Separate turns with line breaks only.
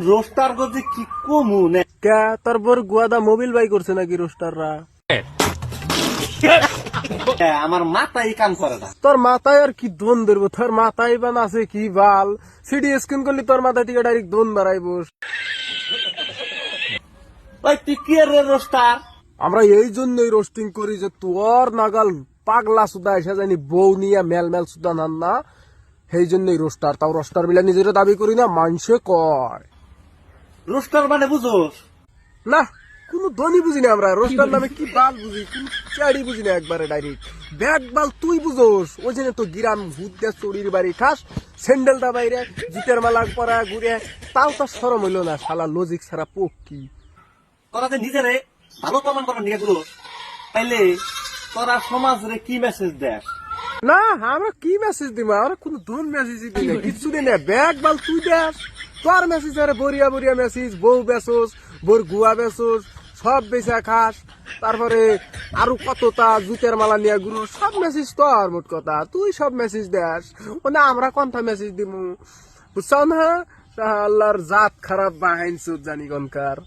Roaster গজি কি কমু নে
কে তোর বর গুয়াদা মোবিল বাই করছে নাকি রোস্টাররা?
আমার মাথায় কাম করে না।
তোর মাথায় আর কি দোন ধরবো? তোর মাথায় বান আছে কি বাল? সিডি স্ক্রিন করলি তোর মাথা থেকে ডাইরেক্ট দোন বাড়াইবো।
ওই তুই কি রে রোস্টার?
আমরা এই জন্যই রোস্টিং করি যে তোর নাগাল পাগলা সুদা এসে জানি বউ নিয়ে মেল মেল সুদা নান না, সেই জন্যই রোস্টার। তাও রোস্টার মিলা নিজের দাবি করি না, মানুষে কয়
রোস্টার মানে বুঝোস?
না। কোন ধ্বনি বুঝি না আমরা, রোস্টার নামে কি বাল বুঝি, কোন চাড়ি বুঝি না একবারে ডাইরেক্ট। ব্যাগ বাল তুই বুঝোস, ওই জন্য তো গিরাম ভূত দিয়ে চড়ির বাড়ি খাস, স্যান্ডেলটা বাইরে জুতের মালা পরা ঘুরে, তাও তার সরম হইল না, শালা লজিক ছাড়া পক্ষী।
তোরা যে নিজেরে ভালো প্রমাণ করার নিয়ে গুলো তাইলে তোরা সমাজ রে কি মেসেজ দেস?
না আমরা কি মেসেজ দিব? আমরা কোন ধন মেসেজ দিই না, কিছু দিই না। ব্যাগ বাল তুই দেস, তোর মেসেজ আরে বরিয়া বরিয়া মেসেজ, বউ বেসোস, বোর গুয়া বেসোস, সব বেচা খাস, তারপরে আরো কতটা জুতের মালা নিয়ে গুরু, সব মেসেজ তোর। মোট কথা তুই সব মেসেজ দেস, ও না আমরা কোনটা মেসেজ দিব? বুঝছ না? আল্লাহর জাত খারাপ বাহাইন সুদ জানি কনকার।